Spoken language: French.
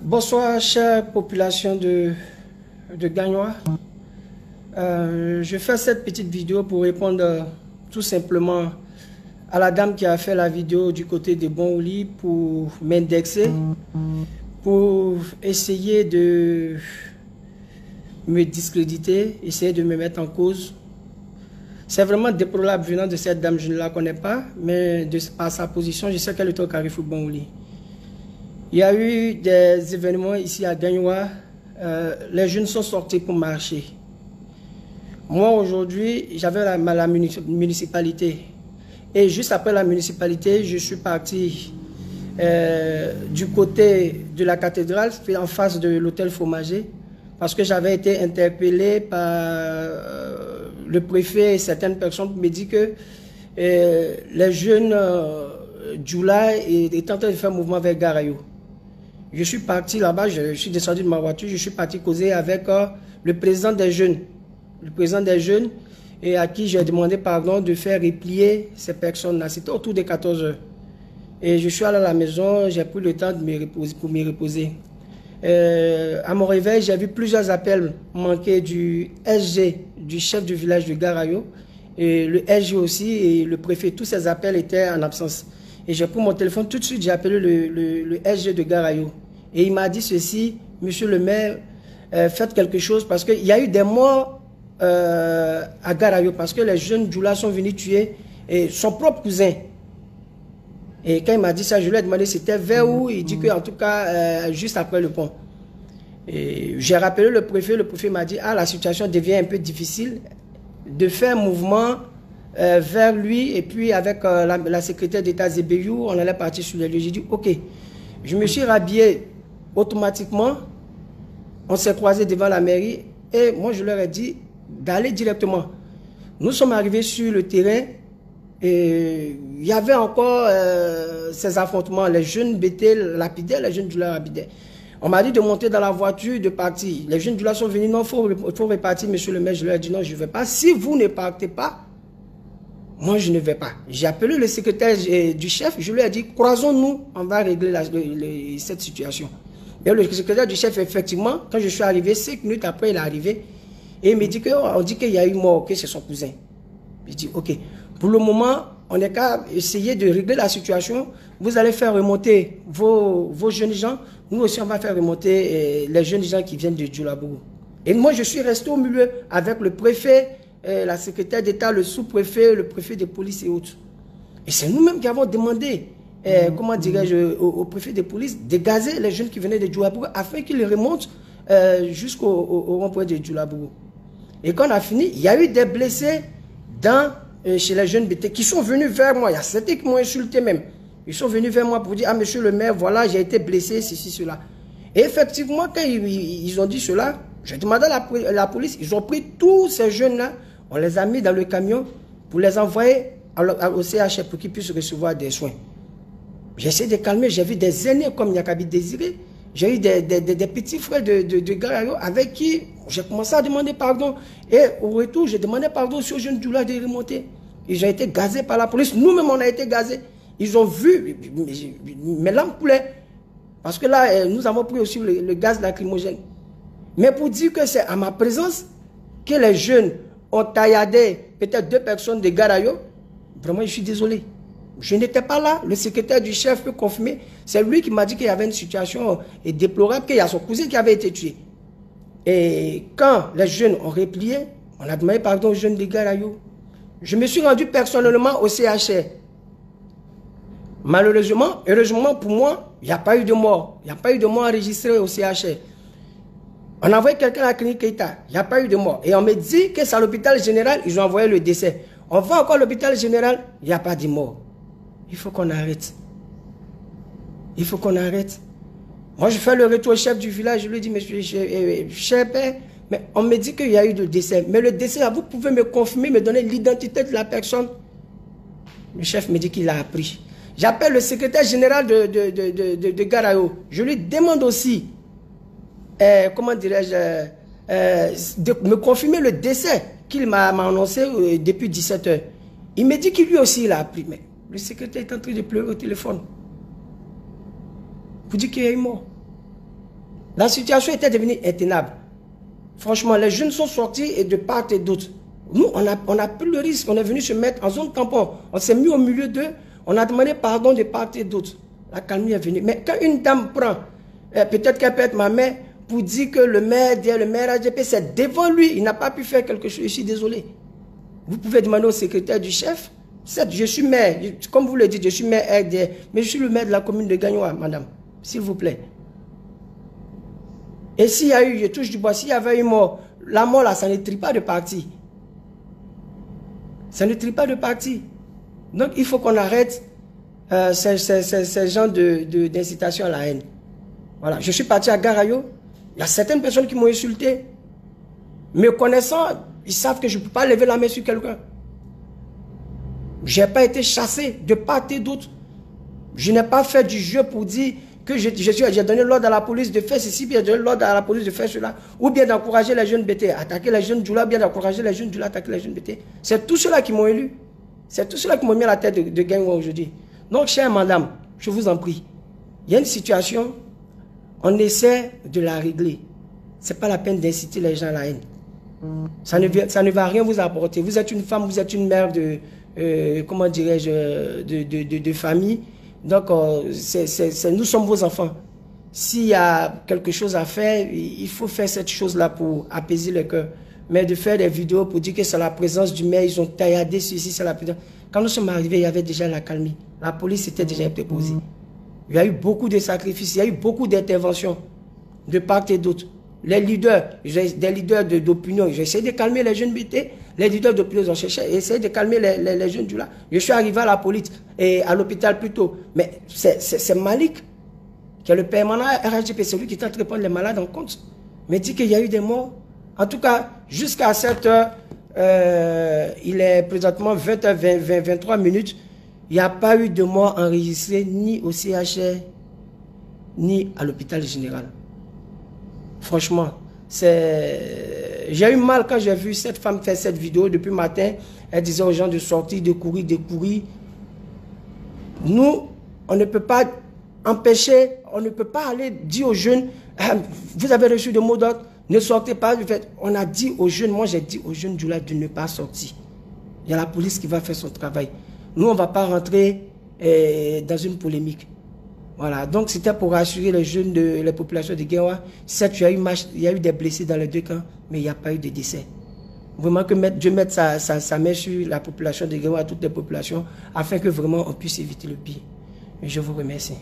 Bonsoir, chère population de Gagnoa. Je fais cette petite vidéo pour répondre tout simplement à la dame qui a fait la vidéo du côté de Bonhouli pour m'indexer, pour essayer de me discréditer, essayer de me mettre en cause. C'est vraiment déplorable venant de cette dame, je ne la connais pas, mais par sa position, je sais qu'elle est au Carrefour Bonhouli. Il y a eu des événements ici à Gagnoa, les jeunes sont sortis pour marcher. Moi aujourd'hui, j'avais la municipalité. Et juste après la municipalité, je suis parti du côté de la cathédrale, en face de l'hôtel Fromager, parce que j'avais été interpellé par le préfet et certaines personnes qui me disent que les jeunes Djoula étaient en train de faire un mouvement vers Garayo. Je suis parti là-bas, je suis descendu de ma voiture, je suis parti causer avec le président des jeunes. Le président des jeunes, et à qui j'ai demandé pardon de faire replier ces personnes-là. C'était autour de 14 h. Et je suis allé à la maison, j'ai pris le temps de me reposer, pour me reposer. À mon réveil, j'ai vu plusieurs appels manqués du SG, du chef du village de Garayo, et le SG aussi, et le préfet. Tous ces appels étaient en absence. Et j'ai pris mon téléphone, tout de suite j'ai appelé le SG de Garayo. Et il m'a dit ceci: monsieur le maire, faites quelque chose, parce qu'il y a eu des morts à Garayo, parce que les jeunes Djoula sont venus tuer son propre cousin. Et quand il m'a dit ça, je lui ai demandé c'était vers où. Il dit qu'en tout cas, juste après le pont. J'ai rappelé le préfet m'a dit ah, la situation devient un peu difficile, de faire un mouvement vers lui, et puis avec la secrétaire d'État Zébeyou, on allait partir sur les lieux. J'ai dit ok. Je me suis rhabillé automatiquement, on s'est croisés devant la mairie, et moi je leur ai dit d'aller directement. Nous sommes arrivés sur le terrain, et il y avait encore ces affrontements, les jeunes BT lapidaient, les jeunes Djoula lapidaient. On m'a dit de monter dans la voiture, de partir. Les jeunes Djoula sont venus, non, il faut repartir, monsieur le maire. Je leur ai dit non, je ne vais pas. Si vous ne partez pas, moi je ne vais pas. J'ai appelé le secrétaire du chef, je lui ai dit croisons-nous, on va régler cette situation. Et le secrétaire du chef, effectivement, quand je suis arrivé, 5 minutes après, il est arrivé, et il me dit qu'on dit qu'il y a eu mort, que c'est son cousin. Je dis ok, pour le moment, on n'est qu'à essayer de régler la situation. Vous allez faire remonter vos jeunes gens, nous aussi on va faire remonter les jeunes gens qui viennent de Djoulabougou. Et moi je suis resté au milieu avec le préfet, la secrétaire d'État, le sous-préfet, le préfet de police et autres. Et c'est nous-mêmes qui avons demandé, comment dirais-je, au préfet de police de gazer les jeunes qui venaient de Djoulabougou afin qu'ils remontent jusqu'au rond-point de Djoulabougou. Et quand on a fini, il y a eu des blessés chez les jeunes BT qui sont venus vers moi. Il y a certains qui m'ont insulté même. Ils sont venus vers moi pour dire ah monsieur le maire, voilà, j'ai été blessé, ceci, cela. Et effectivement, quand ils ont dit cela, j'ai demandé à la police, ils ont pris tous ces jeunes-là, on les a mis dans le camion pour les envoyer au CHF pour qu'ils puissent recevoir des soins. J'ai essayé de calmer, j'ai vu des aînés comme Nyakabi Désiré, j'ai eu des petits frères de Garayo avec qui j'ai commencé à demander pardon. Et au retour, j'ai demandé pardon aussi aux jeunes Djoula de remonter. Ils ont été gazés par la police, nous-mêmes on a été gazés. Ils ont vu, mes lampes coulaient. Parce que là, nous avons pris aussi le gaz lacrymogène. Mais pour dire que c'est à ma présence que les jeunes ont tailladé peut-être 2 personnes de Garayo, vraiment, je suis désolé. Je n'étais pas là. Le secrétaire du chef peut confirmer. C'est lui qui m'a dit qu'il y avait une situation déplorable, qu'il y a son cousin qui avait été tué. Et quand les jeunes ont replié, on a demandé pardon aux jeunes de Garayo. Je me suis rendu personnellement au CHR. Malheureusement, heureusement pour moi, il n'y a pas eu de mort. Il n'y a pas eu de mort enregistrée au CHR. On a envoyé quelqu'un à la clinique Keita. Il n'y a pas eu de mort. Et on me dit que c'est à l'hôpital général, ils ont envoyé le décès. On va encore à l'hôpital général, il n'y a pas de mort. Il faut qu'on arrête. Il faut qu'on arrête. Moi, je fais le retour au chef du village. Je lui dis, monsieur, cher père, mais on me dit qu'il y a eu le décès. Mais le décès, vous pouvez me confirmer, me donner l'identité de la personne. Le chef me dit qu'il a appris. J'appelle le secrétaire général de Garayo. Je lui demande aussi, comment dirais-je, de me confirmer le décès qu'il m'a annoncé depuis 17 h. Il me dit qu'il lui aussi il a appris. Mais le secrétaire est en train de pleurer au téléphone. Vous dites qu'il y a eu mort. La situation était devenue intenable. Franchement, les jeunes sont sortis et de part et d'autre. Nous, on a pris le risque. On est venu se mettre en zone tampon. On s'est mis au milieu d'eux. On a demandé pardon de part et d'autre. La calmie est venue. Mais quand une dame prend, peut-être qu'elle peut être ma mère, pour dire que le maire AGP, c'est devant lui. Il n'a pas pu faire quelque chose. Je suis désolé. Vous pouvez demander au secrétaire du chef. Certes, je suis maire. Comme vous le dites, je suis maire RDR. Mais je suis le maire de la commune de Gagnoa, madame. S'il vous plaît. Et s'il y a eu, je touche du bois, s'il y avait eu mort, la mort là, ça ne trie pas de parti. Ça ne trie pas de parti. Donc il faut qu'on arrête ces genres d'incitation à la haine. Voilà, je suis parti à Garayo, il y a certaines personnes qui m'ont insulté. Me connaissant, ils savent que je ne peux pas lever la main sur quelqu'un. Je n'ai pas été chassé de part et d'autre. Je n'ai pas fait du jeu pour dire que j'ai donné l'ordre à la police de faire ceci, bien donné l'ordre à la police de faire cela, ou bien d'encourager les jeunes BT à attaquer les jeunes Djoula, bien d'encourager les jeunes Djoula à attaquer les jeunes BT. C'est tout cela qui m'ont élu. C'est tout cela qui m'ont mis à la tête de Gagnoa aujourd'hui. Donc, chère madame, je vous en prie, il y a une situation, on essaie de la régler. Ce n'est pas la peine d'inciter les gens à la haine. Ça ne va rien vous apporter. Vous êtes une femme, vous êtes une mère comment dirais-je, de famille. Donc, nous sommes vos enfants. S'il y a quelque chose à faire, il faut faire cette chose-là pour apaiser le cœur. Mais de faire des vidéos pour dire que c'est la présence du maire, ils ont tailladé ceci, c'est la présence. Quand nous sommes arrivés, il y avait déjà la calmie. La police était déjà déposée. Il y a eu beaucoup de sacrifices, il y a eu beaucoup d'interventions de part et d'autre. Les leaders, des leaders d'opinion, j'ai essayé de calmer les jeunes BT. Les leaders d'opinion ont essayé de calmer les jeunes du là. Je suis arrivé à la police et à l'hôpital plus tôt. Mais c'est Malik, qui est le permanent RHGP, c'est lui qui est en train de prendre les malades en compte. Mais dit qu'il y a eu des morts. En tout cas, jusqu'à 7 heures, il est présentement 23 minutes. Il n'y a pas eu de mort enregistrée ni au CHR, ni à l'hôpital général. Franchement, j'ai eu mal quand j'ai vu cette femme faire cette vidéo depuis le matin. Elle disait aux gens de sortir, de courir, de courir. Nous, on ne peut pas empêcher, on ne peut pas aller dire aux jeunes, vous avez reçu de mots d'ordre, ne sortez pas. On a dit aux jeunes, moi j'ai dit aux jeunes Djoula de ne pas sortir. Il y a la police qui va faire son travail. Nous, on ne va pas rentrer dans une polémique. Voilà, donc c'était pour rassurer les jeunes de la population de Gagnoa. Certes, il y a eu des blessés dans les deux camps, mais il n'y a pas eu de décès. Vraiment que Dieu mette sa main sur la population de Gagnoa, toutes les populations, afin que vraiment on puisse éviter le pire. Et je vous remercie.